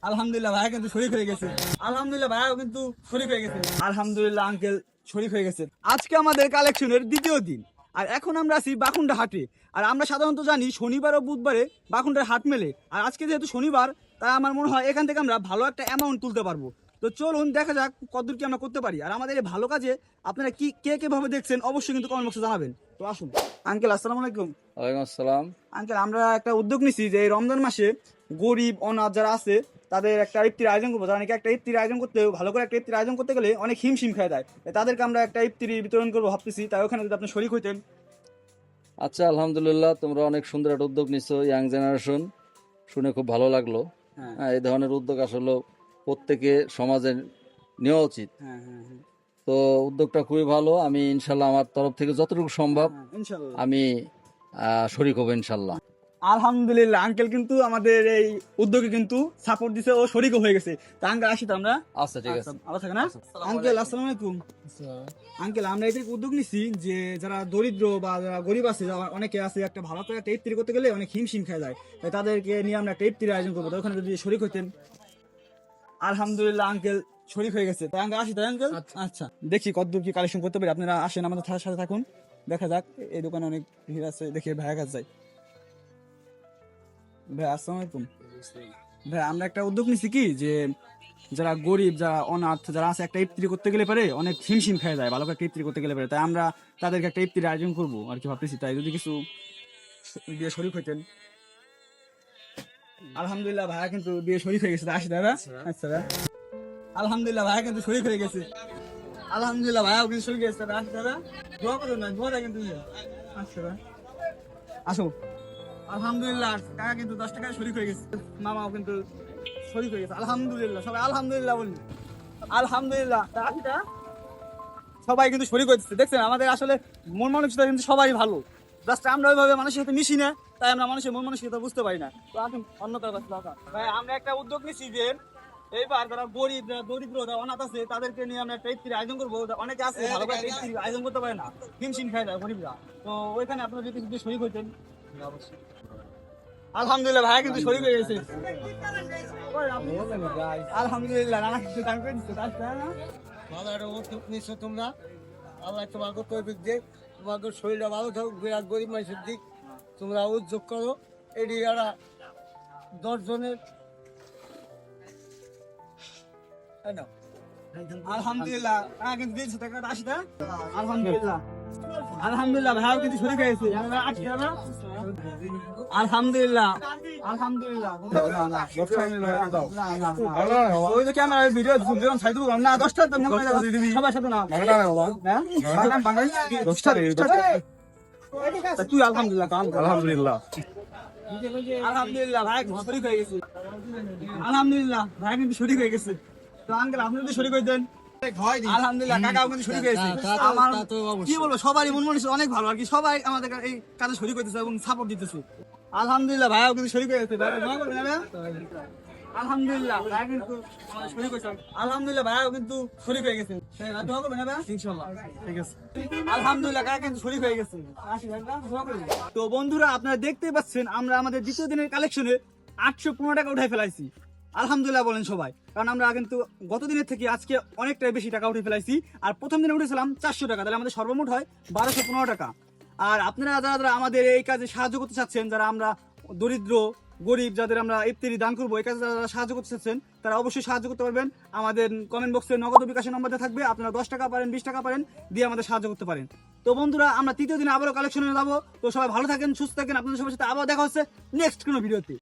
আলহামদুলিল্লাহ ভাইয়া কিন্তু শরীক হয়ে গেছে। আলহামদুলিল্লাহ ভাইয়াও কিন্তু শরীক হয়ে গেছে। আলহামদুলিল্লাহ আঙ্কেল শরীক হয়ে গেছে। আজকে আমাদের কালেকশনের দ্বিতীয় দিন, আর এখন আমরা আছি বাকুন্ডা হাটে। আর আমরা সাধারণত জানি শনিবার ও বুধবারে বাকুন্ডার হাট মেলে, আর আজকে যেহেতু শনিবার তাই আমার মনে হয় এখান থেকে আমরা ভালো একটা অ্যামাউন্ট তুলতে পারবো। তো চলুন দেখা যাক কতদূর কি আমরা করতে পারি। আর আমাদের এই ভালো কাজে আপনারা কি কে ভাবে দেখছেন অবশ্যই কিন্তু কমেন্ট বক্সে জানাবেন। তো আসুন আঙ্কেল, আসসালামু আলাইকুম। ওয়ালাইকুম আসসালাম। আঙ্কেল, আমরা একটা উদ্যোগ নিছি যে এই রমজান মাসে গরিব অনাথ যারা আছে তাদের একটা ইফতির আয়োজন করবো। যারা নাকি একটা ইফতির আয়োজন করতে, ভালো করে একটা ইফতির আয়োজন করতে গেলে অনেক হিমশিম খেয়ে দেয়, তাদেরকে আমরা একটা ইফতির বিতরণ করবো ভাবতেছি। তাই ওখানে যদি আপনি শরীক হইতেন। আচ্ছা, আলহামদুলিল্লাহ, তোমরা অনেক সুন্দর একটা উদ্যোগ নিচ্ছ। ইয়াং জেনারেশন, শুনে খুব ভালো লাগলো। হ্যাঁ হ্যাঁ, এই ধরনের উদ্যোগ আসলে প্রত্যেকে সমাজে নেওয়া উচিত। হ্যাঁ হ্যাঁ হ্যাঁ তো উদ্যোগটা খুবই ভালো। আমি ইনশাল্লাহ আমার তরফ থেকে যতটুকু সম্ভব হ্যাঁ, ইনশাল্লাহ। আমি শরিক হবো ইনশাল্লাহ। আলহামদুলিল্লাহ আঙ্কেল কিন্তু আমাদের এই উদ্যোগে কিন্তু সাপোর্ট দিছে ও শরীকও হয়ে গেছে। তা আঙ্কেল আসি তো আমরা। আচ্ছা, ঠিক আছে। ভালো থাকে না আঙ্কেল? আসসালামু আলাইকুম। আঙ্কেল, আমরা এটা উদ্যোগ নিচ্ছি যে যারা দরিদ্র বা যারা গরিব আছে, যারা অনেকে আছে একটা ভালো করে একটা ইফতারি করতে গেলে অনেক হিমশিম খেয়ে যায়, তাই তাদেরকে নিয়ে আমরা একটা ইফতারি আয়োজন করবো। তো ওখানে যদি শরীক হইতেন। আলহামদুলিল্লাহ আঙ্কেল শরীক হয়ে গেছে। তাই আঙ্কেল আসি তাই আঙ্কেল। আচ্ছা, দেখি কতদূর কি কালেকশন করতে পারি। আপনারা আসেন, আমাদের সাথে থাকুন, দেখা যাক। এই দোকানে অনেক ভিড় আছে, দেখে ভাইয়া কাছে যাই। ভাই আসসালামু আলাইকুম। ভাই, আমরা একটা উদ্যোগ নিচ্ছি কি যে যারা গরিব, যারা অনাথ যারা আছে, একটা ইফতারি করতে গেলে পারে অনেক হিমশিম খেয়ে যায় ভালো করে একটা ইফতারি করতে গেলে পারে। তাই আমরা তাদেরকে একটা ইফতারি আয়োজন করবো আর কি ভাবতেছি। তাই যদি কিছু বিয়ে শরীক হইতেন। আলহামদুলিল্লাহ ভাইয়া কিন্তু বিয়ে শরীক হয়ে গেছে। আসি দাদা। আচ্ছা দাদা, আলহামদুলিল্লাহ ভাইয়া কিন্তু শরীক হয়ে গেছে। আলহামদুলিল্লাহ ভাইয়াও কিন্তু শরীক হয়ে গেছে। আসি দাদা, দোয়া করুন না, দোয়া কিন্তু। আচ্ছা দাদা, আসো। আলহামদুলিল্লাহ কাকা কিন্তু 10 টাকায় শরীক হয়ে গেছে। মামাও কিন্তু শরীক হয়ে গেছে। আলহামদুলিল্লাহ, সবাই আলহামদুলিল্লাহ বলি। আলহামদুলিল্লাহ সবাই কিন্তু শরীক হচ্ছে। দেখছেন আমাদের আসলে মন মানসিকতা কিন্তু সবাই ভালো, জাস্ট আমরা ওইভাবে মানুষের সাথে মিশি না, তাই আমরা মানুষের মন মানসিকতা বুঝতে পারি না। তো এখন অন্য কারো কাছে দরকার। ভাই, আমরা একটা উদ্যোগ নিচ্ছি যে এইবার যারা গরিব, যারা দরিদ্র, যারা অনাথ আছে তাদেরকে নিয়ে আমরা একটা ইফতারি আয়োজন করবো। অনেকে আছে ভালো করে ইফতারি আয়োজন করতে পারে না, হিমশিম খায় যায় গরিবরা। তো ওইখানে আপনারা যদি কিছু শরীক হইতেন। আলহামদুলিল্লাহ ভাইয়া কিন্তু শরীক হয়ে গেছে। আলহামদুলিল্লাহ নানা কিছু দান করে দিচ্ছে। ভালো একটা উদ্যোগ নিচ্ছ তোমরা। আল্লাহ তোমাকে তৌফিক দিক, তোমাকে শরীরটা ভালো থাকুক। বিরাট গরিব মানুষের দিক তোমরা উদ্যোগ করো। এটি এরা 10 জনের আলহামদুলিল্লাহ কিন্তু দিয়েছে টাকাটা 80 টাকা। আলহামদুলিল্লাহ, আলহামদুলিল্লাহ ভাইয়াও কিন্তু শরীক হয়ে গেছে। আলহামদুলিল্লাহ, আলহামদুলিল্লাহ। ওই যে ক্যামেরা ভিডিও ছাই দেবো না, 10টা সবার সাথে না। তুই আলহামদুলিল্লাহ। আলহামদুলিল্লাহ। আলহামদুলিল্লাহ ভাই শরীক হয়ে গেছে। আলহামদুলিল্লাহ ভাই কিন্তু শরীক হয়ে গেছে। তো আঙ্কেল আপনি যদি শরীক হইতেন। আলহামদুলিল্লাহ কাকাও কিন্তু শরীক হয়েছে। আমার কি বলবো, সবারই মন মানসিকতা অনেক ভালো আর কি। সবাই আমাদের এই কাজে শরীক হইতেছে এবং সাপোর্ট দিতেছে। আলহামদুলিল্লাহ ভাইও কিন্তু শরীক হয়ে গেছে। আলহামদুলিল্লাহ ভাই কিন্তু শরীক হয়েছে। আলহামদুলিল্লাহ ভাইও কিন্তু শরীক হয়ে গেছে। দোয়া করবেন না? ইনশাআল্লাহ, ঠিক আছে। আলহামদুলিল্লাহ কাকা কিন্তু শরীক হয়ে গেছে। তো বন্ধুরা, আপনারা দেখতেই পাচ্ছেন আমরা আমাদের দ্বিতীয় দিনের কালেকশনে 815 টাকা উঠাই ফেলাইছি। আলহামদুলিল্লাহ বলেন সবাই, কারণ আমরা কিন্তু গত দিনের থেকে আজকে অনেকটাই বেশি টাকা উঠে ফেলাইছি। আর প্রথম দিনে উঠেছিলাম 400 টাকা, তাহলে আমাদের সর্বমোট হয় 1215 টাকা। আর আপনারা যারা আমাদের এই কাজে সাহায্য করতে চাচ্ছেন, যারা আমরা দরিদ্র গরিব যাদের আমরা ইফতারি দান করবো, এই কাজে যারা সাহায্য করতে চাচ্ছেন তারা অবশ্যই সাহায্য করতে পারবেন। আমাদের কমেন্ট বক্সে নগদ বিকাশের নম্বরটা থাকবে, আপনারা 10 টাকা পারেন, 20 টাকা পারেন দিয়ে আমাদের সাহায্য করতে পারেন। তো বন্ধুরা, আমরা তৃতীয় দিনে আবারও কালেকশনে যাবো। তো সবাই ভালো থাকেন, সুস্থ থাকেন। আপনাদের সবার সাথে আবার দেখা হচ্ছে নেক্সট কোনো ভিডিওতে।